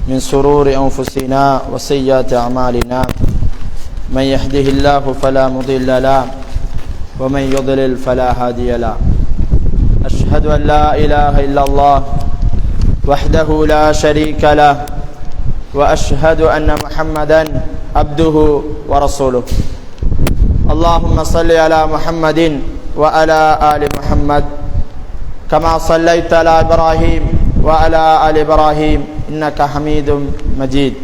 من شرور أنفسنا وسيئات أعمالنا من يهده الله فلا مضل له ومن يضلل فلا هادي له أشهد أن لا إله إلا الله وحده لا شريك له وأشهد أن محمدا عبده ورسوله اللهم صل على محمد وعلى آل محمد كما صليت على إبراهيم وعلى آل إبراهيم إنك حميد مجيد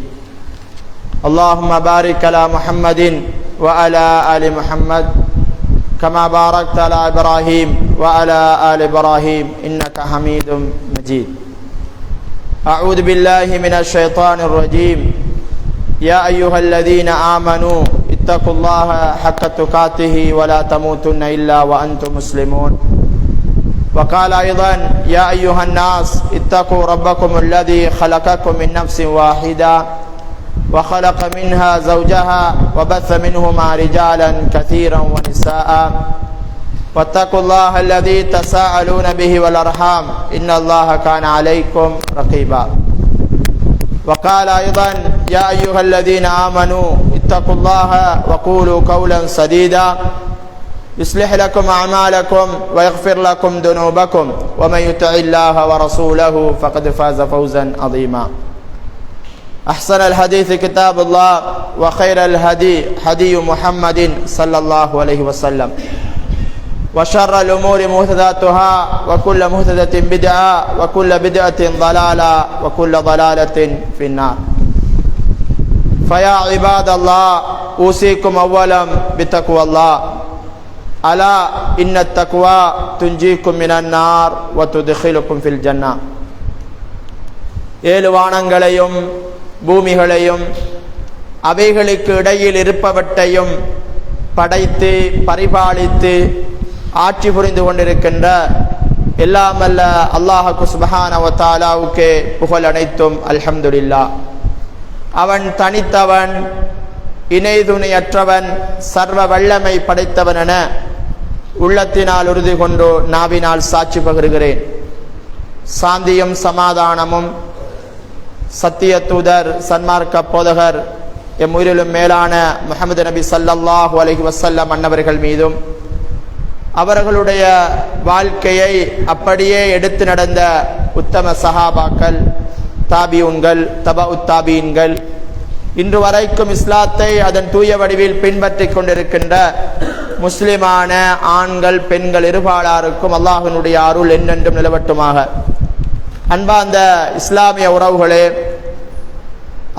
اللهم بارك على محمد وعلى آل محمد كما باركت على إبراهيم وعلى آل إبراهيم إنك حميد مجيد أعوذ بالله من الشيطان الرجيم يا أيها الذين آمنوا اتقوا الله حق تقاته ولا تموتن إلا وأنتم مسلمون وقال أيضا يا أيها الناس اتقوا ربكم الذي خلقكم من نفس واحدة وخلق منها زوجها وبث منهما رجالا كثيرا ونساء واتقوا الله الذي تساءلون به والأرحام إن الله كان عليكم رقيبا وقال أيضا يا أيها الذين آمنوا اتقوا الله وقولوا قولا سديدا يصلح لكم أعمالكم ويغفر لكم ذنوبكم ومن يطع الله ورسوله فقد فاز فوزا عظيما أحسن الحديث كتاب الله وخير الهدي هدي محمد صلى الله عليه وسلم وشر الأمور محدثاتها وكل محدثة بدعة وكل بدعة ضلالة وكل ضلالة في النار فيا عباد الله أوصيكم أولا بتقوى الله ألا إن التقوى تنجيكم من النار وتدخلكم في الجنة ஏழு வானங்களையும் பூமிகளையும் அவைகளுக்கு இடையில் இருப்பவற்றையும் படைத்து பரிபாலித்து ஆட்சி புரிந்து கொண்டிருக்கின்ற எல்லாமல்ல அல்லாஹு சுப்ஹானஹு வ தஆலாவுக்கு புகழ் அனைத்தும் அல்ஹம்துலில்லாஹ். அவன் தனித்தவன், இணை துணையற்றவன், சர்வ வல்லமை படைத்தவன் என உள்ளத்தினால் உறுதி கொண்டு நாவினால் சாட்சி பகருகிறேன். சாந்தியும் சமாதானமும் சத்திய தூதர் சன்மார்க்க போதகர் எம் உயிரிலும் மேலான முஹம்மது நபி ஸல்லல்லாஹு அலைஹி வஸல்லம் அன்னவர்கள் மீதும் அவர்களுடைய வாழ்க்கையை அப்படியே எடுத்து நடந்த உத்தம சஹாபாக்கள், தாபியூன்கள், தபஉத் தாபீன்கள், இன்று வரைக்கும் இஸ்லாத்தை அதன் தூய வடிவில் பின்பற்றி கொண்டிருக்கின்ற முஸ்லிமான ஆண்கள் பெண்கள் இருபாலாருக்கும் அல்லாஹ்வினுடைய அருள் என்னென்றும் நிலவட்டுமாக. அன்பார்ந்த இஸ்லாமிய உறவுகளே,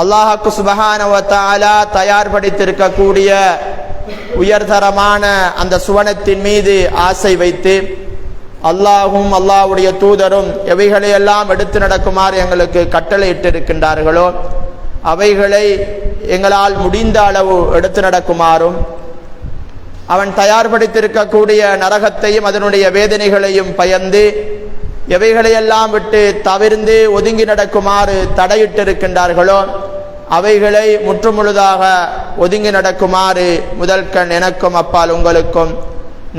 அல்லாஹ் சுப்ஹானஹு வ தஆலா தயார்படுத்தியிருக்கக்கூடிய உயர்தரமான அந்த சுவனத்தின் மீது ஆசை வைத்து அல்லாஹும் அல்லாஹ்வுடைய தூதரும் எவைகளையெல்லாம் எடுத்து நடக்குமாறு எங்களுக்கு கட்டளையிட்டிருக்கின்றார்களோ அவைகளை எங்களால் முடிந்த அளவு எடுத்து நடக்குமாறும், அவன் தயார்படுத்தியிருக்கக்கூடிய நரகத்தையும் அதனுடைய வேதனைகளையும் பயந்து எவைகளையெல்லாம் விட்டு தவிர்ந்து ஒதுங்கி நடக்குமாறு தடையிட்டிருக்கின்றார்களோ அவைகளை முற்றுமுழுதாக ஒதுங்கி நடக்குமாறு முதல்கண் எனக்கும் அப்பால் உங்களுக்கும்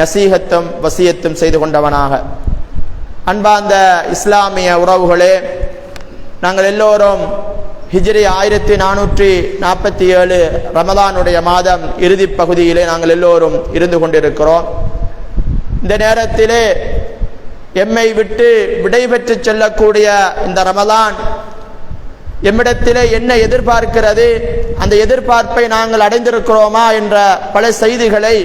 நசீஹத்தும் வசியத்தும் செய்து கொண்டவனாக. அன்பார்ந்த இஸ்லாமிய உறவுகளே, நாங்கள் எல்லோரும் ஹிஜ்ரி 1447 ரமதானுடைய மாதம் இறுதி பகுதியிலே நாங்கள் எல்லோரும் இருந்து கொண்டிருக்கிறோம். இந்த நேரத்திலே எம்மை விட்டு விடைபெற்று செல்லக்கூடிய இந்த ரமதான் எம்மிடத்திலே என்ன எதிர்பார்க்கிறது, அந்த எதிர்பார்ப்பை நாங்கள் அடைந்திருக்கிறோமா என்ற பல செய்திகளை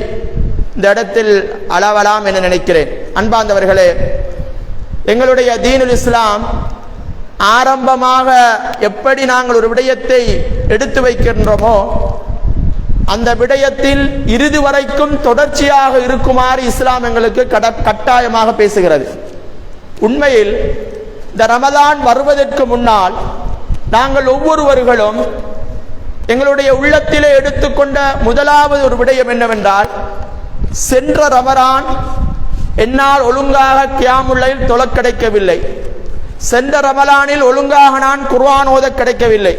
இந்த இடத்தில் அளவலாம் என நினைக்கிறேன். அன்பார்ந்தவர்களே, எங்களுடைய தீனுல் இஸ்லாம் ஆரம்பமாக எப்படி நாங்கள் ஒரு விடயத்தை எடுத்து வைக்கின்றோமோ அந்த விடயத்தில் இறுதி வரைக்கும் தொடர்ச்சியாக இருக்குமாறு இஸ்லாம் எங்களுக்கு கட்டாயமாக பேசுகிறது. உண்மையில் இந்த ரமதான் வருவதற்கு முன்னால் நாங்கள் ஒவ்வொருவர்களும் எங்களுடைய உள்ளத்திலே எடுத்துக்கொண்ட முதலாவது ஒரு விடயம் என்னவென்றால், சென்ற ரமதான் என்னால் ஒழுங்காக கியாமுல் லைல் தொழ கிடைக்கவில்லை, சென்ற ரமலானில் ஒழுங்காக நான் குர்ஆன் ஓத கிடைக்கவில்லை,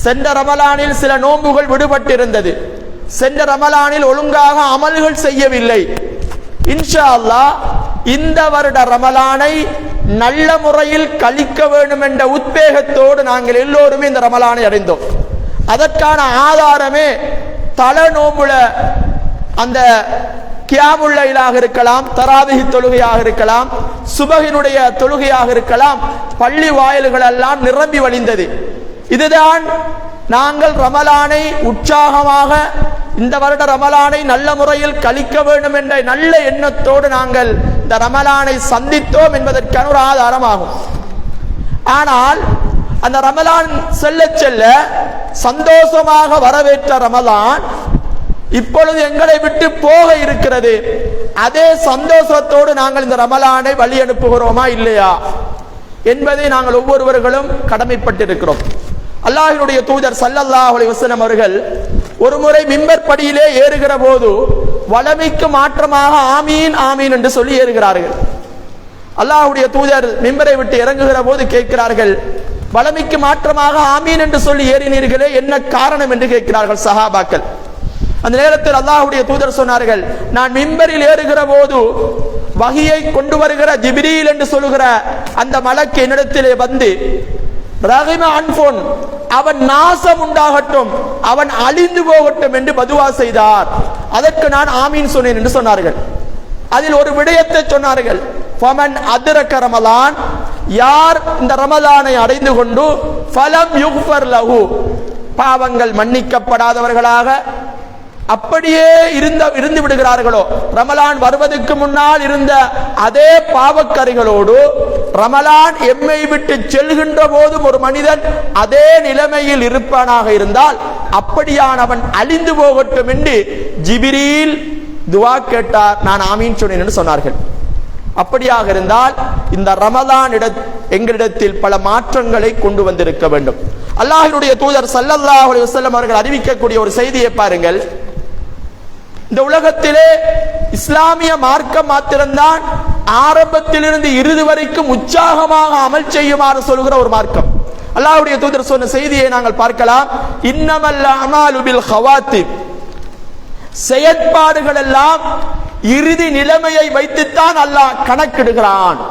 சென்ற ரமலானில் சில நோன்புகள் விடுபட்டிருந்தது, சென்ற ரமலானில் ஒழுங்காக அமல்கள் செய்யவில்லை. இன்ஷா அல்லாஹ் இந்த வருட ரமலானை நல்ல முறையில் கழிக்க வேண்டும் என்ற உத்வேகத்தோடு நாங்கள் எல்லோருமே இந்த ரமலானை அடைந்தோம். அதற்கான ஆதாரமே தல நோம்புல அந்த கியாமுல் லைலாக இருக்கலாம், தராவிஹ் தொழுகையாக இருக்கலாம், சுபஹினுடைய தொழுகையாக இருக்கலாம், பள்ளி வாயில்கள் எல்லாம் நிரம்பி வழிந்தது. இதுதான் நாங்கள் ரமலானை உற்சாகமாக இந்த வருட ரமலானை நல்ல முறையில் கழிக்க வேண்டும் என்ற நல்ல எண்ணத்தோடு நாங்கள் இந்த ரமலானை சந்தித்தோம் என்பதற்கான ஒரு ஆதாரமாகும். ஆனால் அந்த ரமலான் செல்ல செல்ல சந்தோஷமாக வரவேற்ற ரமலான் இப்பொழுது எங்களை விட்டு போக இருக்கிறது. அதே சந்தோஷத்தோடு நாங்கள் இந்த ரமலானை வழி அனுப்புகிறோமா இல்லையா என்பதை நாங்கள் ஒவ்வொருவர்களும் கடமைப்பட்டிருக்கிறோம். அல்லாஹ்வினுடைய தூதர் ஸல்லல்லாஹு அலைஹி வஸல்லம் அவர்கள் ஒரு முறை மிம்பர் படியிலே ஏறுகிற போது வளமைக்கு மாற்றமாக ஆமீன் ஆமீன் என்று சொல்லி ஏறுகிறார்கள். அல்லாஹ்வுடைய தூதர் மிம்பரை விட்டு இறங்குகிற போது கேட்கிறார்கள், வளமைக்கு மாற்றமாக ஆமீன் என்று சொல்லி ஏறினீர்களே, என்ன காரணம் என்று கேட்கிறார்கள் சஹாபாக்கள். அந்த நேரத்தில் அல்லாஹ்வுடைய தூதர் சொன்னார்கள், நான் மிம்பரில் ஏறுகிற போது வஹியை கொண்டு வருகிற ஜிப்ரீல் என்று சொல்லுகிற அந்த மலக்கு என்னிடத்திலே வந்து ரஹிம அன்ஃபுன், அவன் நாசம் உண்டாகட்டும், அவன் அழிந்து போகட்டும் என்று பதுவா செய்தார். அதற்கு நான் ஆமீன் சொன்னேன் என்று சொன்னார்கள். அதில் ஒரு விடயத்தை சொன்னார்கள், ஃபமன் அத்ரக ரமலான், யார் இந்த ரமலானை அடைந்து கொண்டு ஃபலம் யுக்ஃபர் லஹு, பாவங்கள் மன்னிக்கப்படாதவர்களாக அப்படியே இருந்து விடுகிறார்களோ, ரமலான் வருவதற்கு முன்னால் இருந்த அதே பாவக்கரைகளோடு ரமலான் எம்மை விட்டு செல்கின்ற போதும் ஒரு மனிதன் அதே நிலைமையில் இருப்பானாக இருந்தால் அப்படியானவன் அழிந்து போகட்டும் என்று ஜிப்ரீல் துவா கேட்டார். நான் ஆமீன் சொன்னேன் என்று சொன்னார்கள். அப்படியாக இருந்தால் இந்த ரமலான் எங்களிடத்தில் பல மாற்றங்களை கொண்டு வந்திருக்க வேண்டும். அல்லாஹ்வினுடைய தூதர் ஸல்லல்லாஹு அலைஹி வஸல்லம் அவர்கள் அறிவிக்கக்கூடிய ஒரு செய்தியை பாருங்கள். இந்த உலகத்திலே இஸ்லாமிய மார்க்கம் மாத்திரம்தான் ஆரம்பத்திலிருந்து இறுதி வரைக்கும் உற்சாகமாக அமல் செய்யுமாறு சொல்கிற ஒரு மார்க்கம். அல்லாஹ்வுடைய தூதர் சொன்ன செய்தியை நாங்கள் பார்க்கலாம். இன்னமல் அமாலு பில் ஹவாத்திம், செயற்பாடுகள் எல்லாம் இறுதி நிலைமையை வைத்துத்தான் அல்லாஹ் கணக்கிடுகிறான்.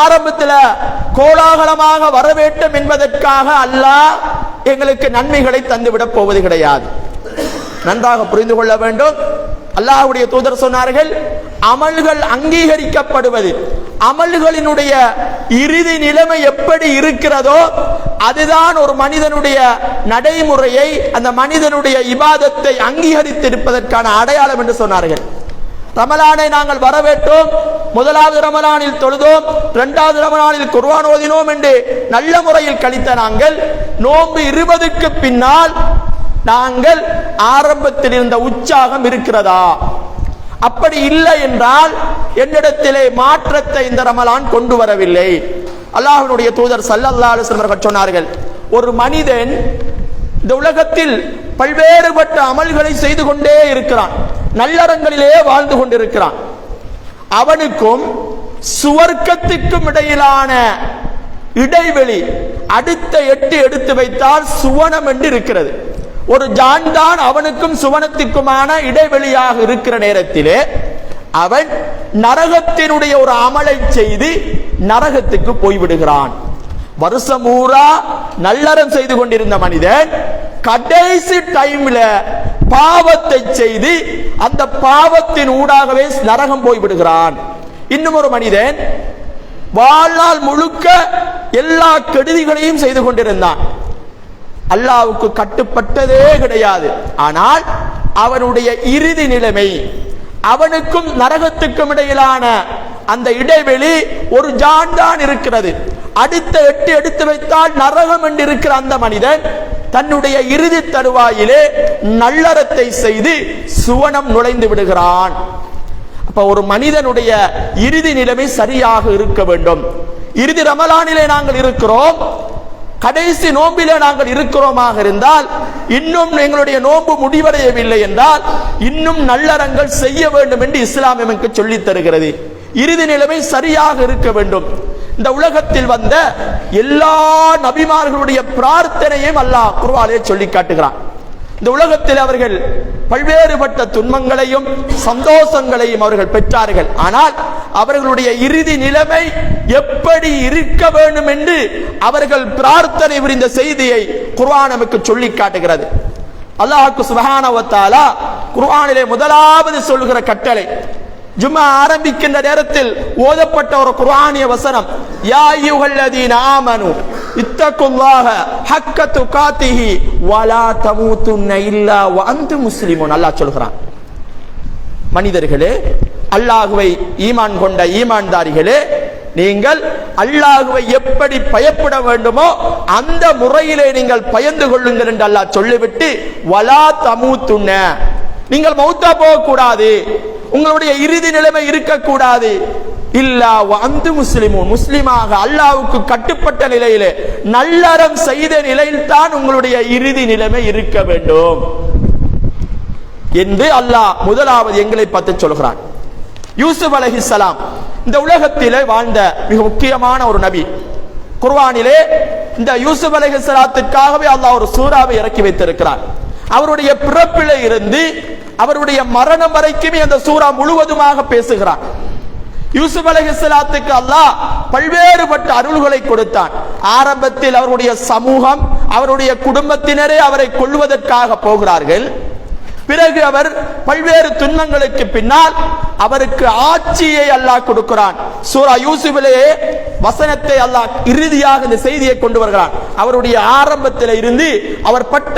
ஆரம்பத்தில் கோலாகலமாக வர வேண்டும் என்பதற்காக அல்லாஹ் எங்களுக்கு நன்மைகளை தந்துவிடப் போவது கிடையாது. நன்றாக புரிந்து கொள்ள வேண்டும். அல்லாஹ்வுடைய தூதர் சொன்னார்கள், அமல்கள் அங்கீகரிக்கப்படுவது, அமல்களினுடைய இறுதி நிலைமை எப்படி இருக்கிறதோ அதுதான் ஒரு மனிதனுடைய நடைமுறையை, அந்த மனிதனுடைய இபாதத்தை அங்கீகரித்திருப்பதற்கான அடையாளம் என்று சொன்னார்கள். ரமலானை நாங்கள் வரவேற்றோம், முதலாவது ரமலானில் தொழுதோம், இரண்டாவது ரமலானில் குர்ஆன் ஓதினோம் என்று நல்ல முறையில் கழித்த நாங்கள் நோன்பு 20க்கு பின்னால் நாங்கள் ஆரம்பத்தில் இருந்த உற்சாகம் இருக்கிறதா? அப்படி இல்லை என்றால் என்னிடத்திலே மாற்றத்தை இந்த ரமலான் கொண்டு வரவில்லை. அல்லாஹ்வினுடைய தூதர் ஸல்லல்லாஹு அலைஹி வஸல்லம் அவர்கள் சொன்னார்கள், ஒரு மனிதன் இந்த உலகத்தில் பல்வேறுபட்ட அமல்களை செய்து கொண்டே இருக்கிறான், நல்லறங்களிலே வாழ்ந்து கொண்டிருக்கிறான். அவனுக்கும் சுவர்க்கத்திற்கும் இடையிலான இடைவெளி அடுத்த 8 எடுத்து வைத்தால் சுவனம் என்று இருக்கிறது. ஒரு ஜான் தான் அவனுக்கும் சுவனத்திற்குமான இடைவெளியாக இருக்கிற நேரத்திலே அவன் நரகத்தினுடைய ஒரு அமலை செய்து நரகத்துக்கு போய்விடுகிறான். வருஷம் ஊரா நல்லறம் செய்து கொண்டிருந்த மனிதன் கடைசி டைம்ல பாவத்தை செய்து அந்த பாவத்தின் ஊடாகவே நரகம் போய்விடுகிறான். இன்னும் ஒரு மனிதன் வாழ்நாள் முழுக்க எல்லா கெடுதிகளையும் செய்து கொண்டிருந்தான், அல்லாஹ்வுக்கு கட்டுப்பட்டதே கிடையாது. ஆனால் அவனுடைய இறுதி நிலைமை, அவனுக்கும் நரகத்துக்கும் இடையிலான அந்த இடைவெளி ஒரு ஜான் தான் இருக்கிறது. அடுத்த 8 எடுத்து வைத்தால் நரகம் என்று இருக்கிற அந்த மனிதன் தன்னுடைய இறுதி தருவாயிலே நல்லறத்தை செய்து சுவனம் நுழைந்து விடுகிறான். அப்ப ஒரு மனிதனுடைய இறுதி நிலைமை சரியாக இருக்க வேண்டும். இறுதி ரமலானிலே நாங்கள் இருக்கிறோம், கடைசி நோம்பிலே நாங்கள் இருக்கிறோமாக இருந்தால், இன்னும் எங்களுடைய நோன்பு முடிவடையவில்லை என்றால் இன்னும் நல்லறங்கள் செய்ய வேண்டும் என்று இஸ்லாம் எமக்கு சொல்லித் தருகிறது. இறுதி நிலைமை சரியாக இருக்க வேண்டும். இந்த உலகத்தில் வந்த எல்லா நபிமார்களுடைய பிரார்த்தனையும் அல்லாஹ் குர்ஆனிலே சொல்லி காட்டுகிறான். இந்த உலகத்தில் அவர்கள் பல்வேறுபட்ட துன்பங்களையும் சந்தோஷங்களையும் அவர்கள் பெற்றார்கள். ஆனால் அவர்களுடைய இறுதி நிலைமை எப்படி இருக்க வேண்டும் என்று அவர்கள் பிரார்த்தனை புரிந்த செய்தியை குர்ஆன் நமக்கு சொல்லி காட்டுகிறது. அல்லாஹ் சுப்ஹானஹு வ தஆலா குர்ஆனிலே முதலாவது சொல்கிற கட்டளை, ஜும்மா ஆரம்பிக்கின்ற நேரத்தில் ஓதப்பட்ட ஒரு குர்ஆனிய வசனம், யா அய்யுஹல்லதீன ஆமனு இத்தகுல்லாஹ ஹக்க துகாத்திஹி வலா தமூதுன்ன இல்லா வ அன்தும் முஸ்லிமூன். அல்லாஹ் சொல்கிறான், மனிதர்களே, அல்லாஹ்வை ஈமான் கொண்ட ஈமான்தாரிகளே, நீங்கள் அல்லாஹ்வை எப்படி பயப்பட வேண்டுமோ அந்த முறையிலே நீங்கள் பயந்து கொள்ளுங்கள் என்று அல்லாஹ் சொல்லிவிட்டு, வலா தமூதுன்ன, நீங்கள் மௌத்தா போகக்கூடாது, உங்களுடைய இறுதி நிலைமை இருக்கக்கூடாது, இல்லா வ அன்தும் முஸ்லிமூன், முஸ்லிமாக அல்லாஹ்வுக்கு கட்டுப்பட்ட நிலையிலே நல்லறம் செய்த நிலையில் தான் உங்களுடைய இறுதி நிலைமை இருக்க வேண்டும் என்று அல்லாஹ் முதலாவது எங்களை பார்த்து சொல்கிறான். யூசுப் அலைஹிஸ்ஸலாம் இந்த உலகத்திலே வாழ்ந்த மிக முக்கியமான ஒரு நபி. குர்ஆனிலே இந்த யூசுப் அலைஹிஸ்ஸலாத்துக்காகவே அல்லாஹ் ஒரு சூறாவை இறக்கி வைத்திருக்கிறார். அவருடைய பிறப்பிலே இருந்து அவருடைய மரணம் வரைக்குமே அந்த சூரா முழுவதுமாக பேசுகிறார். யூசுப் அலைஹிஸ்ஸலாத்துக்கு அல்லாஹ் பல்வேறுபட்ட அருள்களை கொடுத்தான். ஆரம்பத்தில் அவருடைய சமூகம், அவருடைய குடும்பத்தினரே அவரை கொல்வதற்காக போகிறார்கள். பிறகு அவர் பல்வேறு துன்பங்களுக்கு பின்னால் அவருக்கு ஆட்சியை அல்லாஹ் கொடுக்கிறான். சூரா யூசுஃபிலே வசனத்தை அல்லாஹ் இறுதியாக இந்த செய்தியை கொண்டு வருகிறான். அவருடைய ஆரம்பத்தில் இருந்து அவர் பட்ட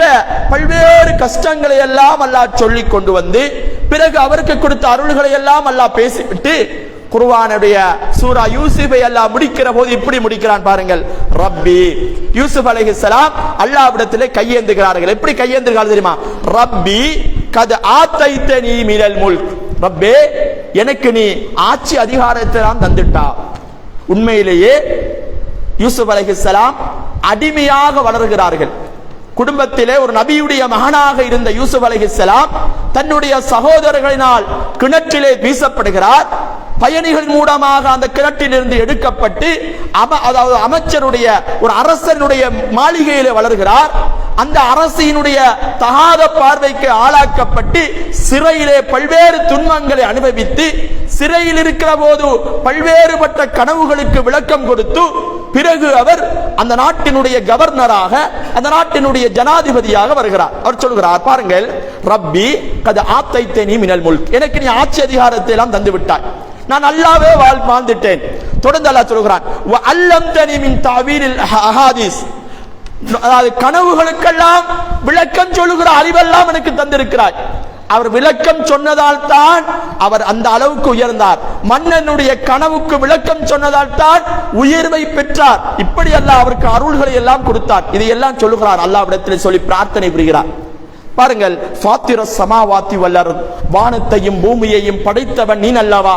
பல்வேறு கஷ்டங்களை எல்லாம் அல்லாஹ் சொல்லி கொண்டு வந்து பிறகு அவருக்கு கொடுத்த அருள்களை எல்லாம் அல்லாஹ் பேசிவிட்டு குர்ஆனுடைய சூரா யூசுஃபை அல்லாஹ் முடிக்கிற போது இப்படி முடிக்கிறான் பாருங்கள், ரப்பி. யூசுப் அலைஹிஸ்ஸலாம் அல்லாஹ்விடத்திலே கையேந்துகிறார்கள். எப்படி கையேந்துகிறார்கள் தெரியுமா? ரப்பி கத் ஆதைதனி மினல் முல்க், ரப்பே எனக்கு நீ ஆட்சி அதிகாரத்தை தான் தந்துட்டா. உண்மையிலேயே யூசுப் அலைஹிஸ்ஸலாம் அடிமையாக வளர்கிறார்கள். குடும்பத்திலே ஒரு நபியுடைய மகனாக இருந்த யூசுப் அலைஹிஸ்ஸலாம் தன்னுடைய சகோதரர்களினால் கிணற்றிலே வீசப்படுகிறார். பயணிகள் மூலமாக அந்த கிணற்றிலிருந்து எடுக்கப்பட்டு அதாவது அமைச்சருடைய ஒரு அரசனுடைய மாளிகையிலே வளர்கிறார். அந்த அரசினுடைய தகாத பார்வைக்கு ஆளாக்கப்பட்டு சிறையிலே பல்வேறு துன்பங்களை அனுபவித்து சிறையில் இருக்கிற போது பல்வேறுபட்ட கனவுகளுக்கு விளக்கம் கொடுத்து பிறகு அவர் அந்த நாட்டினுடைய கவர்னராக, அந்த நாட்டினுடைய ஜனாதிபதியாக வருகிறார். அவர் சொல்கிறார் பாருங்கள், ரப்பி கத் ஆதைதனி மினல் முல்க், எனக்கு நீ ஆட்சி அதிகாரத்தை எல்லாம் தந்து விட்டாய், நான் அல்லாஹ்வே வாழ்ந்துட்டேன். தொடர்ந்து அல்லாஹ் சொல்கிறான், வ அல்லம்தனி மின் தஅவீலில் அஹாதீஸ், அதாவது கனவுகளுக்கெல்லாம் விளக்கம் சொல்லுகிற அறிவெல்லாம் எனக்கு தந்திருக்கிறாய். அவர் விளக்கம் சொன்னதால் தான் அவர் அந்த அளவுக்கு உயர்ந்தார். மன்னனுடைய கனவுக்கு விளக்கம் சொன்னதால் தான் உயர்வை பெற்றார். இப்படி அல்லாஹ் அவருக்கு அருள்களை எல்லாம் கொடுத்தார். இதையெல்லாம் சொல்லுகிறார், அல்லாஹ்விடத்தில் சொல்லி பிரார்த்தனை புரிகிறார். பாருங்கள், ஃபாத்திர ஸமாவாத்தி வல் அர்த், வானத்தையும் பூமியையும் படைத்தவன் நீ அல்லவா.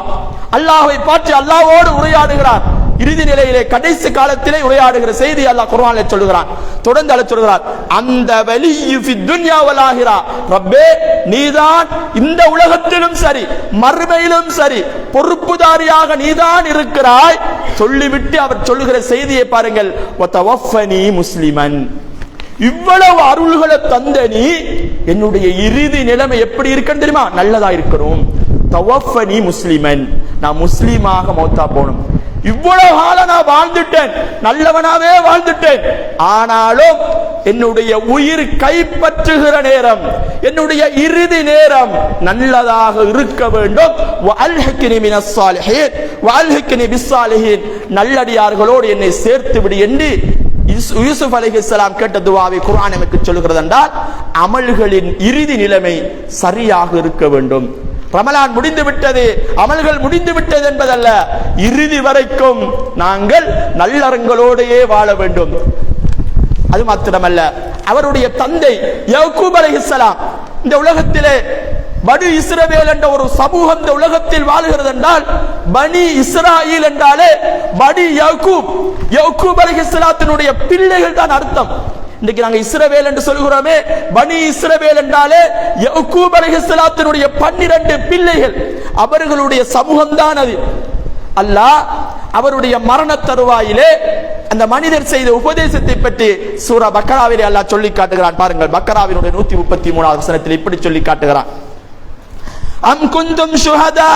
அல்லாஹ்வை பற்றி அல்லாஹ்வோடு உரையாடுகிறார். இறுதி நிலையிலே கடைசி காலத்திலே உரையாடுகிற செய்தி அல்லாஹ் குர்ஆனிலே சொல்கிறான். தொடர்ந்து அல்லாஹ் சொல்கிறார், அந்த வலியு ஃபித் துன்யா வல் ஆகிரா, ரப்பே நீதான் இந்த உலகத்திலும் சரி மறுமையிலும் சரி பொறுப்புதாரியாக நீதான் இருக்கிறாய் சொல்லிவிட்டு அவர் சொல்லுகிற செய்தியை பாருங்கள், வ தவஃபனி முஸ்லிமன், இவ்வளவு அருள்களை தந்த நீ என்னுடைய இறுதி நிலைமை எப்படி இருக்குன்னு தெரியுமா? நல்லதா இருக்கணும். தவஃபனி முஸ்லிமன், நான் முஸ்லீமாக மௌத்தா போகணும். இவ்வளவு காலம் நான் வாழ்ந்துட்டேன், நல்லவனாவே வாழ்ந்துட்டேன். ஆனாலும் என்னுடைய உயிர் கைப்பற்றுகிற நேரம், என்னுடைய இறுதி நேரம் நல்லதாக இருக்க வேண்டும். வஅல்ஹிக்னி மினஸ் ஸாலிஹீன் வஅல்ஹிக்னி பிஸ்ஸாலிஹீன், நல்லடியார்களோடு என்னை சேர்த்து விடு என்று யூசுப் அலைஹிஸ்ஸலாம் கேட்ட துஆவை குர்ஆன் நமக்கு சொல்கிறது என்றால், அமல்களின் இறுதி நிலைமை சரியாக இருக்க வேண்டும். ரமலான் முடிந்து விட்டது, அமல்கள் முடிந்து விட்டது என்பதல்ல, இறுதி வரைக்கும் நாங்கள் நல்லறங்களோடையே வாழ வேண்டும். அது மாத்திரமல்ல, அவருடைய தந்தை யாக்கூப் அலைஹிஸ்ஸலாம் இந்த உலகத்திலே பனி இஸ்ரவேல் என்ற ஒரு சமூகம் இந்த உலகத்தில் வாழ்கிறது என்றால், பனி இஸ்ராயீல் என்றாலே பனி யாக்கூப் அலைஹிஸ்ஸலாத்தினுடைய பிள்ளைகள் தான் அர்த்தம். இன்னைக்கு நாங்க இஸ்ரவேல் என்று சொல்கிறோமே, பனி இஸ்ரவேல் என்றாலே யாக்கூப் அலைஹிஸ்ஸலாத்தினுடைய 12 பிள்ளைகள், அவர்களுடைய சமூகம் தான் அது. அல்லாஹ் அவருடைய மரண தருவாயிலே அந்த மனிதர் செய்த உபதேசத்தை பற்றி சூரா பக்கராவிலே அல்லாஹ் சொல்லி காட்டுகிறான். பாருங்கள், பக்கராவினுடைய 133வது வசனத்தில் இப்படி சொல்லி காட்டுகிறான். அம் குந்தும் ஷுஹதா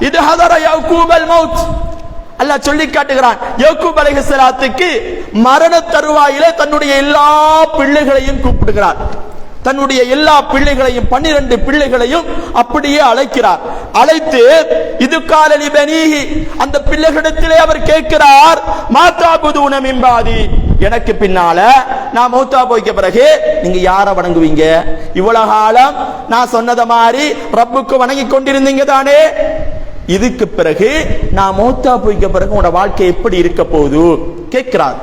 இது ஹதர யக்கூபல் மௌத். அல்லாஹ் சொல்லி காட்டுகிறான், யக்கூப் அலைஹிஸ்ஸலாத்துக்கு மரண தருவாயிலே தன்னுடைய எல்லா பிள்ளைகளையும் கூப்பிடுகிறார். தன்னுடைய எல்லா பிள்ளைகளையும் 12 பிள்ளைகளையும் அப்படியே அழைக்கிறார். அழைத்து இது காலலி பனீஹி, அந்த பிள்ளைகளிடத்திலே அவர் கேட்கிறார், மாதாபுதுன மின் பாதி, எனக்கு பின்னால நான் மௌத்தா போய்க்க பிறகு நீங்க யாரை வணங்குவீங்க? இவ்வளவு காலம் நான் சொன்னத மாதிரி ரப்புக்கு வணங்கி கொண்டிருந்தீங்க தானே, இதுக்கு பிறகு நான் மௌத்தா போய்க்க பிறகு உங்களோட வாழ்க்கை எப்படி இருக்க போகுது கேட்கிறார்.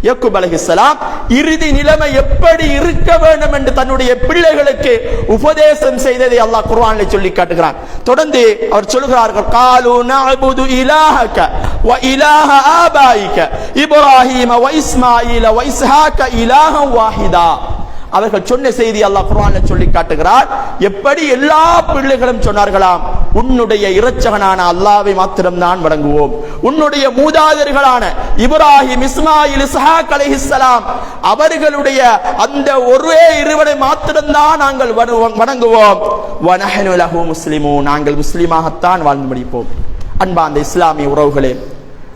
யக்கூப் அலைஹிஸ்ஸலாம் இறுதி நிலைமை எப்படி இருக்க வேண்டும் என்று தன்னுடைய பிள்ளைகளுக்கு உபதேசம் செய்ததை அல்லாஹ் குர்ஆனில் சொல்லி காட்டுகிறான். தொடர்ந்து அவர் சொல்கிறார்கள், காலு நஅபுது இலாஹக வ இலாஹ ஆபாயிக இப்ராஹீம வ இஸ்மாஈல வ இஸ்ஹாக இலாஹன் வாஹிதா. அவர்கள் சொன்ன செய்தி அல்லாஹ் குர்ஆனில் சொல்லி காட்டுகிறார். எப்படி எல்லா பிள்ளைகளும் சொன்னார்களாம், உன்னுடைய இரட்சகனான அல்லாஹ்வை மாத்திரம் தான் வணங்குவோம், உன்னுடைய மூதாதையர்களான இப்ராஹிம் இஸ்மாயில் இஸ்ஹாக் அலைஹிஸ்ஸலாம் அவர்களுடைய அந்த ஒரே இருவரை மாத்திரம்தான் நாங்கள் வணங்குவோம், வனஹனு லஹு முஸ்லிமூன், நாங்கள் முஸ்லிமாகத்தான் வாழ்ந்து முடிப்போம். அன்பார்ந்த இஸ்லாமிய உறவுகளே,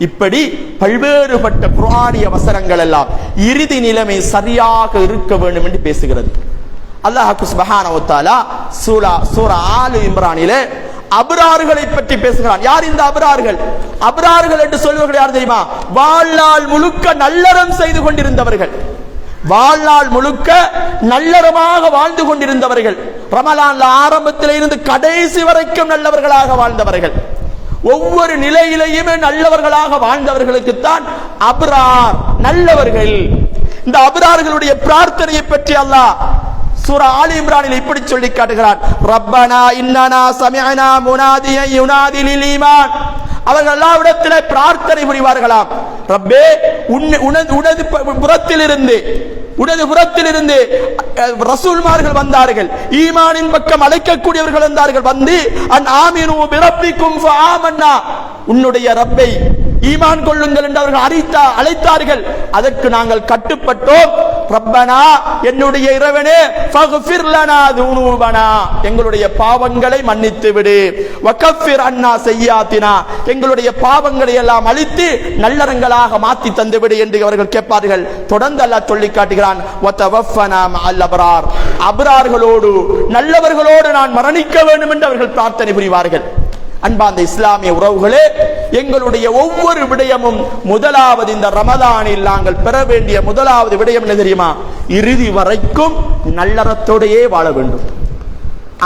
இப்படி பல்வேறுபட்ட குர்ஆனிய வசனங்கள் எல்லாம் இறுதி நிலைமை சரியாக இருக்க வேண்டும் என்று பேசுகிறது. அல்லாஹ் சுப்ஹானஹு வ தஆலா சூரா ஆலு இம்ரானிலே அப்ரார்களை பற்றி பேசுகிறான். யார் இந்த அப்ரார்கள்? அப்ரார்கள் என்று சொல்வர்கள் யார் தெரியுமா? வாழ்நாள் முழுக்க நல்லறம் செய்து கொண்டிருந்தவர்கள், வாழ்நாள் முழுக்க நல்லறமாக வாழ்ந்து கொண்டிருந்தவர்கள், ரமலான்ல ஆரம்பத்தில் இருந்து கடைசி வரைக்கும் நல்லவர்களாக வாழ்ந்தவர்கள், ஒவ்வொரு நிலையிலேயுமே நல்லவர்களாக வாழ்ந்தவர்களுக்குத்தான் அப்ரார், நல்லவர்கள். இந்த அப்ரார்களுடைய பிரார்த்தனையை பற்றி அல்லாஹ் சூரா ஆலி இம்ரானில் இப்படி சொல்லி காட்டுகிறான், ரப்பனா இன்னனா சமிஅனா முனாதியன் யுனாதி லில் ஈமான். அவர்கள் அல்லாஹ்விடத்திலே பிரார்த்தனை புரிவார்களாம், ரப்பே உனது புறத்திலிருந்து ரசூல்மார்கள் வந்தார்கள், ஈமானின் பக்கம் அழைக்கக்கூடியவர்கள் வந்தார்கள், வந்து அன் ஆமினு பிரப்பிக்கும் ஃபஆமன்னா, உன்னுடைய ரப்பை ஈமான் கொள்ளுங்கள் என்று அவர்கள் அழைத்தார்கள், அதற்கு நாங்கள் கட்டுப்பட்டோம். ரப்பனா, என்னுடைய இறைவனே, ஃபக்ஃபிர் லனா துனூபனா, எங்களுடைய பாவங்களை மன்னித்து விடு, வகஃபிர் அன்னா ஸய்யாத்தினா, எங்களுடைய பாவங்களை எல்லாம் அழித்து நல்லறங்களாக மாற்றி தந்து விடு என்று அவர்கள் கேட்பார்கள். தொடர்ந்து அல்லாஹ் சொல்லி காட்டுகிறான், வதவஃபனா மஅல் அப்ரார், அப்ரார்களோடு நல்லவர்களோடு நான் மரணிக்க வேண்டும் என்று அவர்கள் பிரார்த்தனை புரிவார்கள். அன்பார்ந்த இஸ்லாமிய உறவுகளே, எங்களுடைய ஒவ்வொரு விடயமும் முதலாவது இந்த ரமதானில் நாங்கள் பெற வேண்டிய முதலாவது விடயம் என்ன தெரியுமா? இறுதி வரைக்கும் நல்லறத்தோடையே வாழ வேண்டும்.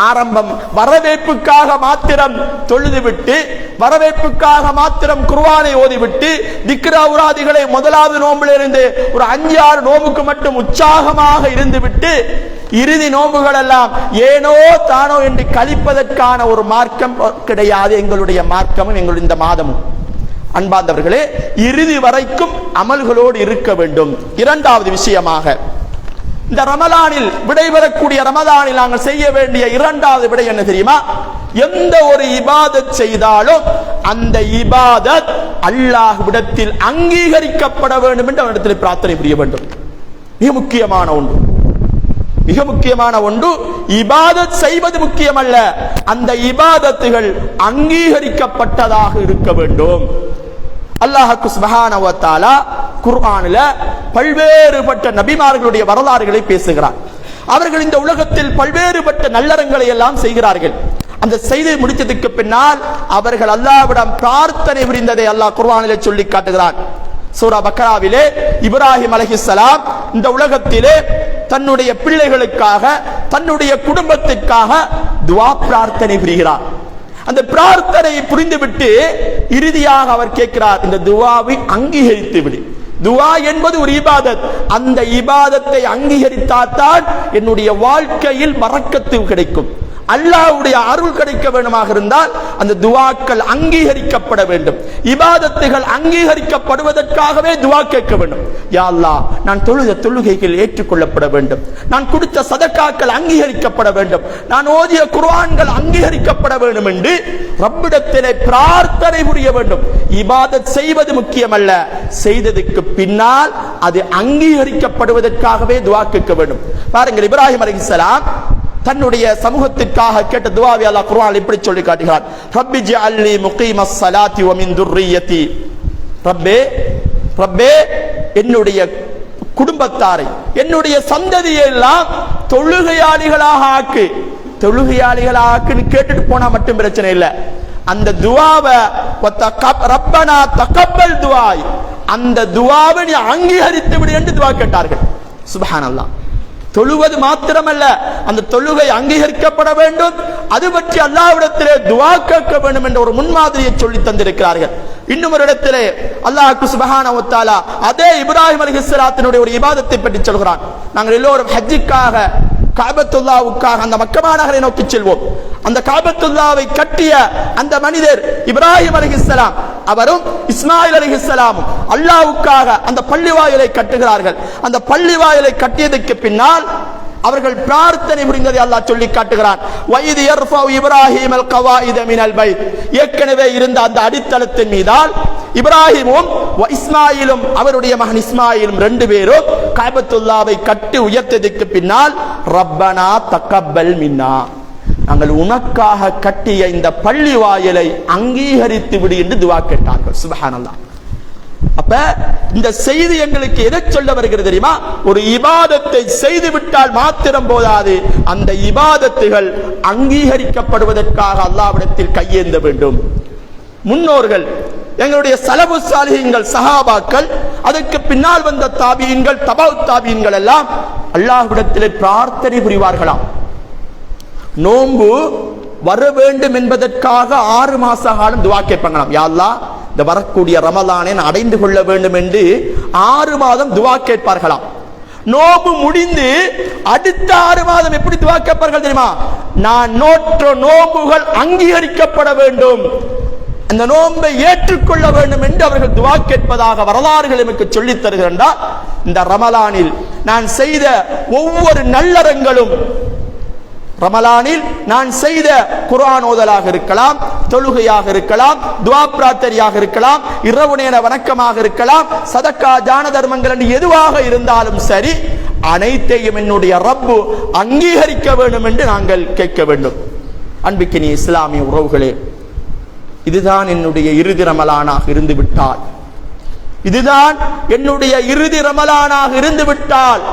ஆரம்பம் வரவேற்புக்காக மாத்திரம் தொழுதுவிட்டு, வரவேற்புக்காக மாத்திரம் குர்ஆனை ஓதிவிட்டு, திக்ர் ஔராதுகளை முதலாவது நோம்பிலிருந்து ஒரு 5-6 நோம்புக்கு மட்டும் உற்சாகமாக இருந்துவிட்டு இறுதி நோம்புகள் எல்லாம் ஏனோ தானோ என்று கழிப்பதற்கான ஒரு மார்க்கம் கிடையாது எங்களுடைய மார்க்கமும் எங்களுடைய இந்த மாதமும். அன்பார்ந்தவர்களே, இறுதி வரைக்கும் அமல்களோடு இருக்க வேண்டும். இரண்டாவது விஷயமாக, இந்த ரமலானில் விடைபெறக்கூடிய ரமலானில் நாங்கள் செய்ய வேண்டிய இரண்டாவது விடை என்ன தெரியுமா? எந்த ஒரு இபாதத் செய்தாலும் அந்த இபாதத் அல்லாஹ்விடத்தில் அங்கீகரிக்கப்பட வேண்டும் என்று அவரிடத்தில் பிரார்த்தனை புரிய வேண்டும். மிக முக்கியமான ஒன்று, மிக முக்கியமான ஒன்று. இபாதத் செய்வது முக்கியமல்ல, அந்த இபாதத்துகள் அங்கீகரிக்கப்பட்டதாக இருக்க வேண்டும். அல்லாஹ் சுப்ஹானஹு வ தஆலா குர்ஆனில் பல்வேறுபட்ட நபிமார்களுடைய வரலாறுகளை பேசுகிறார். அவர்கள் இந்த உலகத்தில் பல்வேறுபட்ட நல்லறங்களை எல்லாம் செய்கிறார்கள். அந்த செய்து முடித்ததுக்கு பின்னால் அவர்கள் அல்லாஹ்விடம் பிரார்த்தனை புரிந்ததை அல்லாஹ் குர்ஆனிலே சொல்லி காட்டுகிறான். சூரா பக்கராவிலே இப்ராஹிம் அலைஹிஸ்ஸலாம் இந்த உலகத்திலே தன்னுடைய பிள்ளைகளுக்காக, தன்னுடைய குடும்பத்திற்காக துஆ பிரார்த்தனை புரிகிறார். அந்த பிரார்த்தனை புரிந்துவிட்டு இறுதியாக அவர் கேட்கிறார், இந்த துஆவை அங்கீகரித்து விடு. துஆ என்பது ஒரு இபாதத், அந்த இபாதத்தை அங்கீகரித்தால்தான் என்னுடைய வாழ்க்கையில் பரக்கத்து கிடைக்கும், அல்லாஹ்வுடைய அருள் கிடைக்க வேண்டுமாக இருந்தால் அந்த துஆக்கள் அங்கீகரிக்கப்பட வேண்டும். இபாதத்துகள் அங்கீகரிக்கப்படுவதற்காகவே துஆ கேட்க வேண்டும். யா அல்லாஹ், நான் தொழுத தொழுகைகள் ஏற்றுக்கொள்ளப்பட வேண்டும், நான் கொடுத்த சதக்காக்கள் அங்கீகரிக்கப்பட வேண்டும், நான் ஓதிய குர்ஆன்கள் அங்கீகரிக்கப்பட வேண்டும் என்று ரப்பிடத்திலே பிரார்த்தனை புரிய வேண்டும். இபாதத் செய்வது முக்கியமல்ல, செய்ததுக்கு பின்னால் அது அங்கீகரிக்கப்படுவதற்காகவே துஆ கேட்க வேண்டும். பாருங்கள், இப்ராஹிம் அலைஹிஸ்ஸலாம் தன்னுடைய சமூகத்திற்காக கேட்ட துஆவை அல்லாஹ் குர்ஆனில் இப்படி சொல்லி காட்டுகிறார். ரப்பி ஜஅல்னி முகீமஸ் ஸலாத்தி வ மின் துர்ரிய்யதி. ரப்பே, என்னுடைய குடும்பத்தாரை, என்னுடைய சந்ததியை எல்லாம் தொழுகையாளிகளாக ஆக்கு. தொழுகையாளிகளாக ஆக்குன்னு கேட்டுட்டு போனா மட்டும் பிரச்சனை இல்லை. அந்த துஆவை ரப்பனா தகப்பல் துஆய், அந்த துஆவை நீ அங்கீகரித்து விடு என்று துஆ கேட்டார்கள். சுப்ஹானல்லாஹ். தொழுவது மாத்திரமல்ல, அந்த தொழுகை அங்கீகரிக்கப்பட வேண்டும், அது பற்றி அல்லாஹ்விடத்திலே துஆ கேட்க வேண்டும் என்ற ஒரு முன்மாதிரியை சொல்லி தந்திருக்கிறார்கள். இன்னும் ஒரு இடத்திலே அல்லாஹ் சுப்ஹானஹு வ தஆலா அதே இப்ராஹிம் அலைஹிஸ்ஸலாத்தினுடைய ஒரு இபாதத்தை பற்றி சொல்கிறான். நாங்கள் எல்லோரும் ஹஜ்ஜுக்காக காபத்துல்லாவுக்காக அந்த மக்கா நகரை நோக்கி செல்வோம். அந்த காபத்துல்லாவை கட்டிய அந்த மனிதர் இப்ராஹிம் அலைஹிஸ்ஸலாம், அவரும் இஸ்மாயில் அலைஹிஸ்ஸலாமும் அல்லாஹ்வுக்காக அந்த பள்ளிவாயலை கட்டுகிறார்கள். அந்த பள்ளிவாயலை கட்டியதற்கு பின்னால் அவர்கள் பிரார்த்தனை புரிந்ததை அல்லாஹ் சொல்லி காட்டுகிறான். வைது யர்ஃபஉ இப்ராஹிம் அல் கவாயித மினல் பைத். ஏற்கனவே இருந்த அந்த அடித்தளத்தின் மீதால் இப்ராஹிமும் இஸ்மாயிலும் அவருடைய மகன் இஸ்மாயிலும் ரெண்டு பேரும் காபத்துல்லாவை கட்டி உயர்த்ததற்கு பின்னால் ரப்பனா தகப்பல் மின்னா, நாங்கள் உனக்காக கட்டிய இந்த பள்ளி வாயிலை அங்கீகரித்து விடு என்று துஆ கேட்டார்கள். சுப்ஹானல்லாஹ். அப்ப இந்த செய்தி எங்களுக்கு எதை சொல்ல வருகிறது தெரியுமா? ஒரு இபாதத்தை செய்து விட்டால் மாத்திரம் போதாது, அந்த இபாதத்துகள் அங்கீகரிக்கப்படுவதற்காக அல்லாஹ்விடத்தில் கையேந்த வேண்டும். முன்னோர்கள், எங்களுடைய ஸலஃபு ஸாலிஹீன்கள், சஹாபாக்கள், அதற்கு பின்னால் வந்த தாபீன்கள், தபவு தாபீன்கள் எல்லாம் அல்லாஹ்விடத்திலே பிரார்த்தனை புரிவார்களாம். நோன்பு வர வேண்டும் என்பதற்காக 6 மாச காலம் துஆ கேட்பாங்களாம். யா அல்லாஹ், இந்த வரக்கூடிய ரமலானை அடைந்து கொள்ள வேண்டும் என்று 6 மாதம் துஆ கேட்பார்களாம். நோன்பு முடிந்து அடுத்த 6 மாதம் எப்படி துஆ கேட்பார்கள் தெரியுமா? நான் நோற்ற நோன்புகள் அங்கீகரிக்கப்பட வேண்டும், அந்த நோன்பை ஏற்றுக்கொள்ள வேண்டும் என்று அவர்கள் துஆ கேட்பதாக வரலாறுகள் எனக்கு சொல்லித் தருகின்றார். இந்த ரமலானில் நான் செய்த ஒவ்வொரு நல்லறங்களும், ரமலானில் நான் செய்த குர்ஆன் ஓதலாக இருக்கலாம், தொழுகையாக இருக்கலாம், துஆ பிரார்த்தனையாக இருக்கலாம், இரவு நேர வணக்கமாக இருக்கலாம், சதக்கா தான தர்மங்கள் என்று எதுவாக இருந்தாலும் சரி, அனைத்தையும் என்னுடைய ரப்பு அங்கீகரிக்க வேண்டும் என்று நாங்கள் கேட்க வேண்டும். அன்பிக்கினிய இஸ்லாமிய உறவுகளே, இதுதான் என்னுடைய இறுதி ரமலானாக இருந்து விட்டால், இதுதான் என்னுடைய இறுதி ரமலானாக இருந்து விட்டால்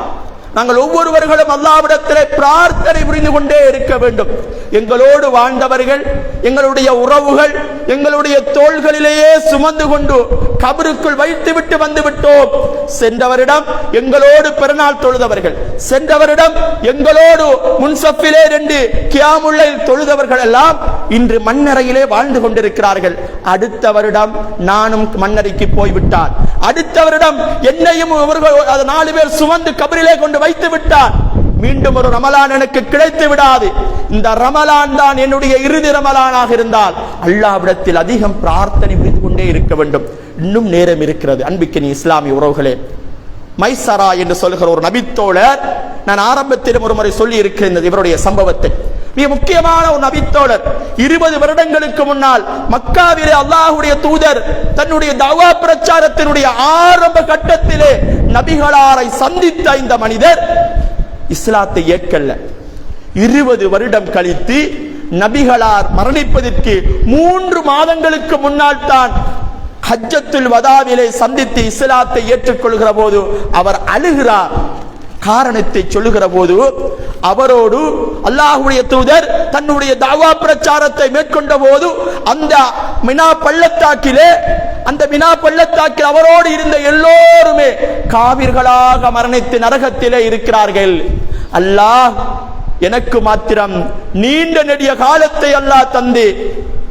நாங்கள் ஒவ்வொருவர்களும் அல்லாஹ்விடத்திலே பிரார்த்தனை புரிந்து கொண்டே இருக்க வேண்டும். எங்களோடு வாழ்ந்தவர்கள், எங்களுடைய உறவுகள், எங்களுடைய தோள்களிலேயே சுமந்து கொண்டு கபருக்குள் வைத்துவிட்டு வந்து விட்டோம். சென்றவரிடம் எங்களோடு பெருநாள் தொழுதவர்கள், சென்றவரிடம் எங்களோடு முன்சஃபிலே 2 கியாமுல் லைல் தொழுதவர்கள் எல்லாம் இன்று மண்ணறையிலே வாழ்ந்து கொண்டிருக்கிறார்கள். அடுத்த வருடம் நானும் மண்ணறைக்கு போய்விட்டால், அடுத்த வருடம் என்னையும் 4 பேர் சுமந்து கபரிலே கொண்டு வைத்து விட்டார், மீண்டும் ஒரு ரமலான் எனக்கு கிடைத்து விடாது. இந்த ரமலான் தான் என்னுடைய இறுதி ரமலானாக இருந்தால் அல்லாஹ்விடத்தில் அதிகம் பிரார்த்தனை புரிந்து கொண்டே இருக்க வேண்டும். இன்னும் நேரம் இருக்கிறது. அன்பிக்கினிய இஸ்லாமிய உறவுகளே, மைசரா என்று சொல்கிற ஒரு நபித்தோழர், நான் ஆரம்பத்திலும் ஒரு முறை சொல்லி இருக்கிறேன் இவருடைய சம்பவத்தை. மிக முக்கியமான ஒரு நபித்தோழர். 20 வருடங்களுக்கு முன்னால் மக்காவிலே அல்லாஹ்வுடைய தூதர் தன்னுடைய தஅவா பிரச்சாரத்தினுடைய ஆரம்ப கட்டத்திலே நபிகளாரை சந்தித்த இந்த மனிதர் இஸ்லாத்தை ஏற்கல்ல. 20 வருடம் கழித்து நபிகளார் மரணிப்பதற்கு 3 மாதங்களுக்கு முன்னால் தான் ஹஜ்ஜத்துல் வதாவிலே சந்தித்து இஸ்லாத்தை ஏற்றுக்கொள்கிற போது அவர் அழுகிறார். காரணத்தை சொல்லுகிற போது, அவரோடு அல்லாஹ்வுடைய தூதர் தன்னுடைய தஅவா பிரச்சாரத்தை மேற்கொண்ட போது அந்த மினா பள்ளத்தாக்கில் அவரோடு இருந்த எல்லோருமே காவிர்களாக மரணித்து நரகத்திலே இருக்கிறார்கள். அல்லாஹ் எனக்கு மாத்திரம் நீண்ட நெடிய காலத்தை அல்லாஹ் தந்து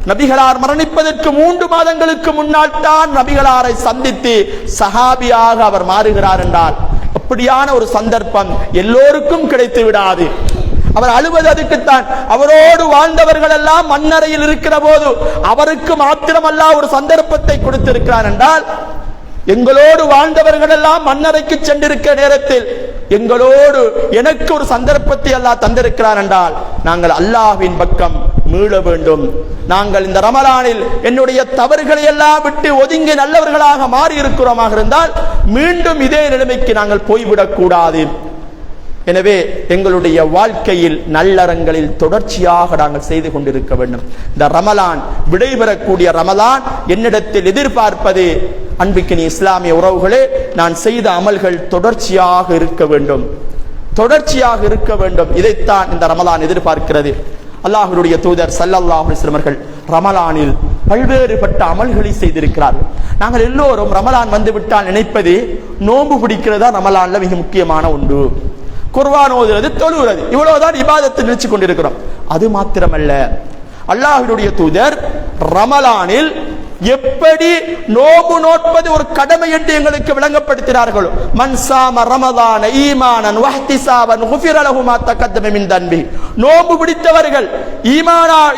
நபிகளார் மரணிப்பதற்கு 3 மாதங்களுக்கு முன்னால் தான் நபிகளாரை சந்தித்து சஹாபியாக அவர் மாறுகிறார் என்றால், அப்படியான ஒரு சந்தர்ப்பம் எல்லோருக்கும் கிடைத்து விடாது. அவர் அழுவது அதுக்குத்தான். அவரோடு வாழ்ந்தவர்கள் எல்லாம் மண்ணறையில் இருக்கிற போது அவருக்கு மாத்திரமல்ல ஒரு சந்தர்ப்பத்தை கொடுத்திருக்கிறார் என்றால், எங்களோடு வாழ்ந்தவர்கள் எல்லாம் மண்ணறைக்கு சென்றிருக்க நேரத்தில் எங்களோடு எனக்கு ஒரு சந்தர்ப்பத்தை அல்லாஹ் தந்திருக்கிறார் என்றால், நாங்கள் அல்லாஹ்வின் பக்கம் மீள வேண்டும். நாங்கள் இந்த ரமலானில் என்னுடைய தவறுகளை எல்லாம் விட்டு ஒதுங்கி நல்லவர்களாக மாறி இருக்கிறோமாக இருந்தால் மீண்டும் இதே நிலைமைக்கு நாங்கள் போய்விடக் கூடாது. எனவே எங்களுடைய வாழ்க்கையில் நல்லறங்களில் தொடர்ச்சியாக நாங்கள் செய்து கொண்டிருக்க வேண்டும். இந்த ரமலான் விடைபெறக்கூடிய ரமலான் என்னிடத்தில் எதிர்பார்ப்பது, அன்பிக்கினி இஸ்லாமிய உறவுகளே, நான் செய்த அமல்கள் தொடர்ச்சியாக இருக்க வேண்டும், தொடர்ச்சியாக இருக்க வேண்டும். இதைத்தான் இந்த ரமலான் எதிர்பார்க்கிறது. அல்லாஹ்வுடைய தூதர் ஸல்லல்லாஹு அலைஹி வஸல்லம் அவர்கள் ரமலானில் பல்வேறுபட்ட அமல்களை செய்திருக்கிறார்கள். நாங்கள் எல்லோரும் ரமலான் வந்து விட்டால் நினைப்பது நோன்பு பிடிக்கிறதா ரமலான்ல மிக முக்கியமான ஒன்று, குர்ஆன் ஓதுறது, தொழுகிறது, இவ்வளவுதான் இபாதத்தை நினைச்சு கொண்டிருக்கிறோம். அது மாத்திரமல்ல, அல்லாஹ்வுடைய தூதர் ரமலானில் எப்படி நோன்பு நோட்பது ஒரு கடமை என்று எங்களுக்கு விளங்கப்படுத்தினார்களோ, மன் ஸாம ரமலான ஈமானன் வஹ்திஸாபன் குஃபிர லஹு மா தகத்தம மின் தன்பி. நோன்பு பிடித்தவர்கள்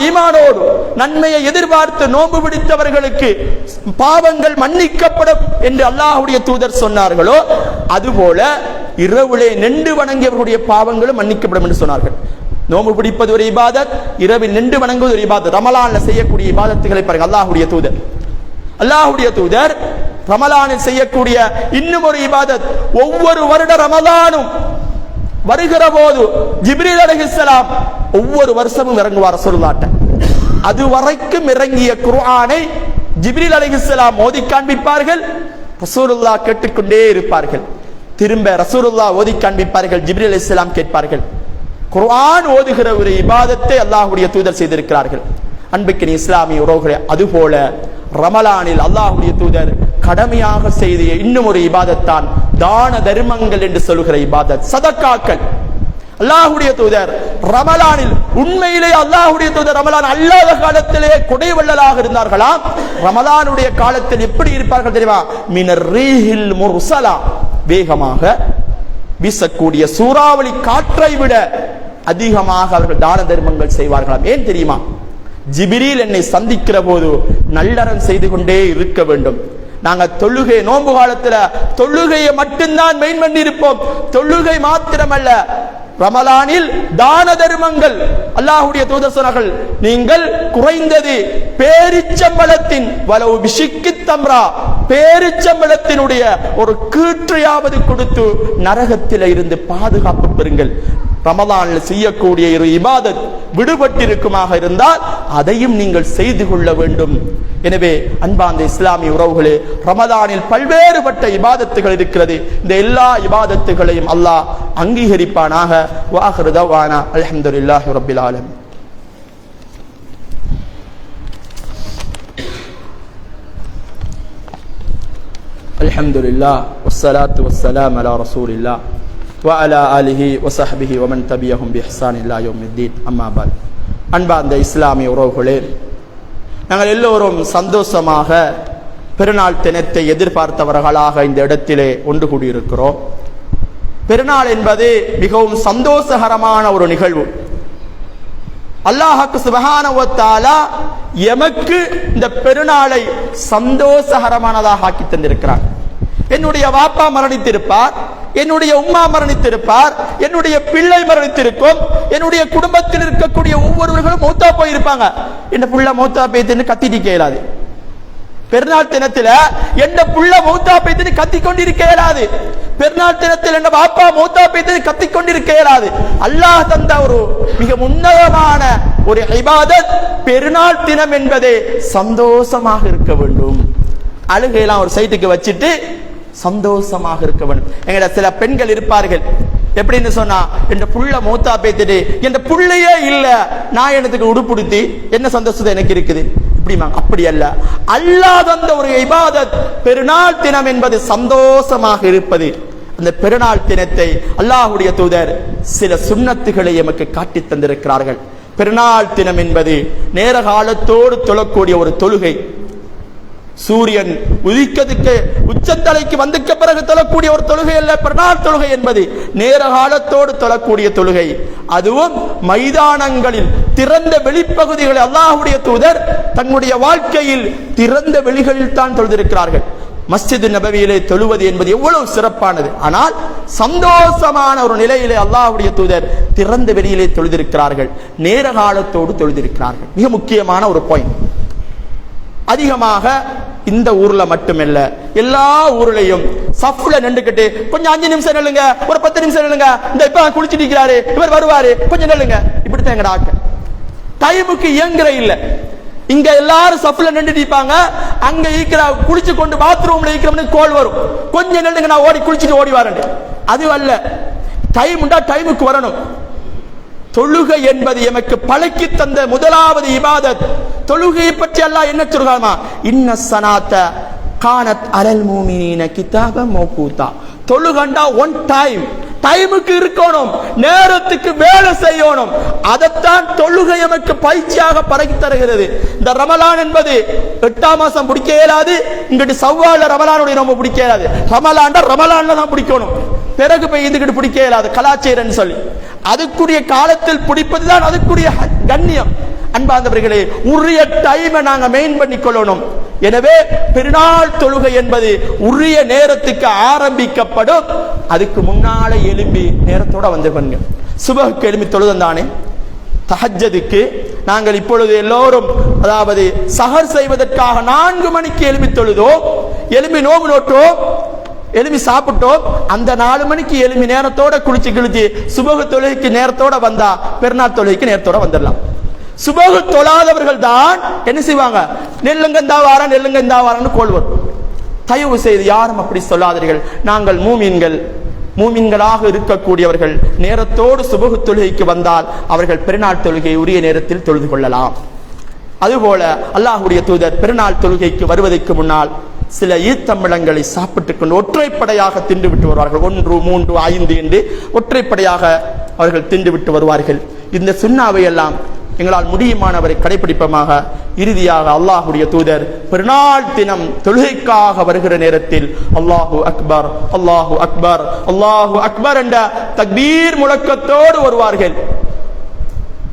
ஈமானோடு நன்மையை எதிர்பார்த்து நோன்பு பிடித்தவர்களுக்கு பாவங்கள் மன்னிக்கப்படும் என்று அல்லாஹ்வுடைய தூதர் சொன்னார்களோ, அதுபோல இரவிலே நின்று வணங்கியவர்களுடைய பாவங்களும் மன்னிக்கப்படும் என்று சொன்னார்கள். நோன்பு பிடிப்பது ஒரு இபாதத், இரவில் நின்று வணங்குவது ஒரு இபாதத். ரமலான்ல செய்யக்கூடிய இபாதத்துகளை பாருங்க. அல்லாஹ்வுடைய தூதர் ரமலானில் செய்யக்கூடிய இன்னும் ஒரு இபாதத், ஒவ்வொரு வருட ரமலானும் வருகிற போது ஜிப்ரீல் அலைஹிஸ்ஸலாம் ஒவ்வொரு வருஷமும் இறங்குவார் ரசூலுல்லாஹ்ட்ட. அதுவரைக்கும் இறங்கிய குர்ஆனை ஜிப்ரீல் அலைஹிஸ்ஸலாம் ஓதி காண்பிப்பார்கள், ரசூலுல்லாஹ் கேட்டுக்கொண்டே இருப்பார்கள். திரும்ப ரசூலுல்லாஹ் ஓதி காண்பிப்பார்கள், ஜிப்ரீல் அலைஹிஸ்ஸலாம் கேட்பார்கள். குர்ஆன் ஓதுகிற ஒரு இபாதத்தை அல்லாஹ்வுடைய தூதர் செய்திருக்கிறார்கள். அன்புக்கினி இஸ்லாமிய உறவுகளே, அதுபோல ரமலானில் அல்லாஹ்வுடைய தூதர் கடமையாக செய்த இன்னும் ஒரு இபாதத் தான் தான தர்மங்கள் என்று சொல்லுகிற இபாதத், சதக்காக்கள். அல்லாஹ்வுடைய தூதர் ரமலானில், உண்மையிலே அல்லாஹ்வுடைய தூதர் ரமலான் அல்லாத காலத்திலே கொடைவள்ளலாக இருந்தார்களாம். ரமலானுடைய காலத்தில் எப்படி இருப்பார்கள் தெரியுமா? மினர் ரீஹில் முர்சலா, வேகமாக வீசக்கூடிய சூறாவளி காற்றை விட அதிகமாக அவர்கள் தான தர்மங்கள் செய்வார்களாம். ஏன் தெரியுமா? ஜிப்ரீல் என்னை சந்திக்கிற போது நல்லறம் செய்து கொண்டே இருக்க வேண்டும். நாங்க தொழுகை, நோன்பு காலத்துல தொழுகையை மட்டும்தான் மெயின் பண்ணி இருப்போம். தொழுகை மாத்திரமல்ல, ரமலானில் தான தர்மங்கள். அல்லாஹ்வுடைய தூதர் சொன்னார்கள், நீங்கள் குறைந்தது பேரிச்சம்பழத்தின் வலவு பிஷிக்கி தம்ரா, பேரிச்சம்பழத்தினுடைய ஒரு கீற்றையாவது கொடுத்து நரகத்தில இருந்து பாதுகாப்பு பெறுங்கள். ரமலானில் செய்யக்கூடிய ஒரு இபாதத் விடுபட்டிருக்குமாக இருந்தால் அதையும் நீங்கள் செய்து கொள்ள வேண்டும். எனவே அன்பார்ந்த இஸ்லாமிய உறவுகளே, ரமலானில் பல்வேறுபட்ட இபாதத்துகள் இருக்கிறது. இந்த எல்லா இபாதத்துகளையும் அல்லாஹ் அங்கீகரிப்பானாக. வாஹிரு தஅவானா அல்ஹம்துலில்லாஹி ரப்பில் ஆலமீன். அல்ஹம்துலில்லாஹ் வஸ்ஸலாத்து வஸ்ஸலாம் அலா ரசூலில்லாஹ் வஅலா ஆலிஹி வஸஹ்பிஹி வமன் தபியஹும் பிஹ்சான் இலா யௌமித்தீன். அம்மா பஅத். அன்பார்ந்த இஸ்லாமிய உறவுகளே, நாங்கள் எல்லோரும் சந்தோஷமாக பெருநாள் தினத்தை எதிர்பார்த்தவர்களாக இந்த இடத்திலே ஒன்று கூடியிருக்கிறோம். பெருநாள் என்பது மிகவும் சந்தோஷகரமான ஒரு நிகழ்வு. அல்லாஹ்வுக்கு சுப்ஹானஹு வ தஆலா எமக்கு இந்த பெருநாளை சந்தோஷகரமானதாக ஆக்கி தந்திருக்கிறார். என்னுடைய வாப்பா மரணித்திருப்பார், என்னுடைய உம்மா மரணித்திருப்பார், என்னுடைய பிள்ளை மரணித்திருக்கும், என்னுடைய குடும்பத்தில் இருக்கக்கூடிய ஒவ்வொருவர்களும் மௌத்தா போயிருப்பாங்க. என்ன புள்ள மௌத்தா போயிட்டு கத்திட்டு கேளாது. பெருநாள் தினத்துல எந்த புள்ள மௌத்தா போயிட்டு கத்திக் கொண்டிருக்க இயலாது. பெருநாள் தினத்தில் என்ற பாப்பா மௌத்தா போயிட்டு கத்திக் கொண்டிருக்க இயலாது. அல்லாஹ் தந்த ஒரு மிக உன்னதமான ஒரு இபாதத் பெருநாள் தினம் என்பதே சந்தோஷமாக இருக்க வேண்டும். அழுகையெல்லாம் ஒரு சைட்டுக்கு வச்சுட்டு சந்தோஷமாக இருக்க வேண்டும். எங்கட சில பெண்கள் இருப்பார்கள், எப்படின்னு சொன்னா, என் புள்ள மௌத்தா பேத்துட்டு என் புள்ளையே இல்ல, நான் எனக்கு உடுப்புடுத்தி என்ன சந்தோஷத்தை எனக்கு இருக்குது இப்படிமா. அப்படி அல்ல, அல்லாஹ் தந்த ஒரு இபாதத் பெருநாள் தினம் என்பது சந்தோஷமாக இருப்பது. அந்த பெருநாள் தினத்தை அல்லாஹ்வுடைய தூதர் சில சுன்னத்துகளை எமக்கு காட்டி தந்திருக்கிறார்கள். பெருநாள் தினம் என்பது நேர காலத்தோடு தொழக்கூடிய ஒரு தொழுகை. சூரியன் உதிக்கிறதுக்கு உச்சத்தலைக்கு வந்துக்க பிறகு தொழக்கூடிய ஒரு தொழுகை அல்ல பெருநாள் தொழுகை என்பது. நேர காலத்தோடு தொழக்கூடிய தொழுகை, அதுவும் மைதானங்களில் திறந்த வெளிப்பகுதிகளில். அல்லாஹ்வுடைய தூதர் தன்னுடைய வாழ்க்கையில் திறந்த வெளிகளில் தான் தொழுதிருக்கிறார்கள். மஸ்ஜித் நபவியிலே தொழுவது என்பது எவ்வளவு சிறப்பானது. ஆனால் சந்தோஷமான ஒரு நிலையிலே அல்லாஹ்வுடைய தூதர் திறந்த வெளியிலே தொழுதிருக்கிறார்கள், நேர காலத்தோடு தொழுதிருக்கிறார்கள். மிக முக்கியமான ஒரு பாயிண்ட். அதிகமாக இந்த ஊர்ல மட்டுமல்ல, எல்லா ஊர்லயும் சஃப்ல நின்றுக்கிட்டு கொஞ்சம் 5 நிமிஷம் நில்லுங்க, ஒரு 10 நிமிஷம் நில்லுங்க, இந்த இப்ப குளிச்சுட்டு இருக்கிறாரு இவர் வருவாரு கொஞ்சம் நில்லுங்க, இப்படித்தான் எங்கட ஆக்க டைமுக்கு இயங்குற இல்ல. இங்க எல்லாரும் சஃப்ல நின்றுட்டு இருப்பாங்க, அங்க இருக்கிற குளிச்சு கொண்டு பாத்ரூம்ல இருக்கிறவனுக்கு கோல் வரும், கொஞ்சம் நில்லுங்க நான் ஓடி குளிச்சுட்டு ஓடி வரேன். அது அல்ல, டைம் உண்டா டைமுக்கு வரணும். தொழுகை என்பது எமக்கு பழக்கி தந்த முதலாவது இபாதத். தொழுகையை பற்றி அல்லாஹ் என்ன சொல்றாமா, இன்ன ஸலாத்த கானத் அலல் முஃமினீன கிதாபன் மௌகூதா. தொழுகண்டா ஒன் டைம், டைமுக்கு இருக்கணும், நேரத்துக்கு வேலை செய்யணும். அதைத்தான் தொழுகை எமக்கு பயிற்சியாக பழகி தருகிறது. இந்த ரமலான் என்பது 8ஆம் மாசம் பிடிக்க இயலாது, இங்கிட்டு சவ்வால ரமலானுடைய நம்ம பிடிக்க இயலாது. ரமலான்டா ரமலான்ல தான் பிடிக்கணும், பிறகு போய் இதுக்கிட்டு பிடிக்க இயலாது கலாச்சாரன்னு சொல்லி. அதுக்குரிய காலத்தில் பிடிப்பதுதான் அதுக்குரிய கண்ணியம். அன்பார்ந்தவர்களே, உரிய டைமை நாங்க மெயின் பண்ணி கொள்ளணும். எனவே பெருநாள் தொழுகை என்பது உரிய நேரத்துக்கு ஆரம்பிக்கப்படும். அதுக்கு முன்னால எழும்பி நேரத்தோட வந்துருங்க. சுபஹுக்கு எழும்பி தொழுதானே, தஹஜ்ஜுக்கு நாங்கள் இப்பொழுது எல்லோரும் அதாவது சஹர் செய்வதற்காக 4 மணிக்கு எழும்பி தொழுதோம், எழும்பி நோம்பு நோட்டோம், எழுப்பி சாப்பிட்டோம். அந்த 4 மணிக்கு எழுப்பி நேரத்தோட குளிச்சு கிழிச்சு சுபஹு தொழுகைக்கு நேரத்தோட வந்தா பெருநாள் தொழுகைக்கு நேரத்தோட வந்துடலாம். சுபஹு தொழாதவர்கள் தான் என்ன செய்வாங்க, நெல்லுங்க இந்தா வாரம் நெல்லுங்க இந்தா வாரம்னு கோல் வரும். தயவு செய்து யாரும் அப்படி சொல்லாதீர்கள். நாங்கள் மூமின்களாக இருக்கக்கூடியவர்கள் நேரத்தோடு சுபஹு தொழுகைக்கு வந்தால் அவர்கள் பெருநாள் தொழுகை உரிய நேரத்தில் தொழுது கொள்ளலாம். அதுபோல அல்லாஹ்வுடைய தூதர் பெருநாள் தொழுகைக்கு வருவதற்கு முன்னால் சில ஈத்தம்பழங்களை சாப்பிட்டுக் கொண்டு ஒற்றைப்படையாக தின்று விட்டு வருவார்கள். 1, 3, 5 என்று ஒற்றைப்படையாக அவர்கள் தின்று விட்டு வருவார்கள். இந்த சுன்னாவை எல்லாம் எங்களால் முடியுமானவரை கடைபிடிப்பமாக. இறுதியாக அல்லாஹ்வுடைய தூதர் பெருநாள் தினம் தொழுகைக்காக வருகிற நேரத்தில் அல்லாஹு அக்பர் அல்லாஹு அக்பர் அல்லாஹு அக்பர் என்ற தக்பீர் முழக்கத்தோடு வருவார்கள்.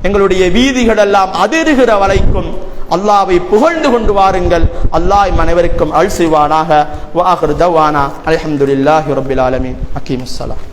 எங்களுடைய வீதிகள் எல்லாம் அதிருகிற வரைக்கும் அல்லாஹ்வை புகழ்ந்து கொண்டு வாருங்கள். அல்லாஹ் அனைவருக்கும் அருள் செய்வானாக. வ ஆகிரு தவானா அல்ஹம்துலில்லாஹி ரப்பில் ஆலமீன். அகீமுஸ் ஸலாத்.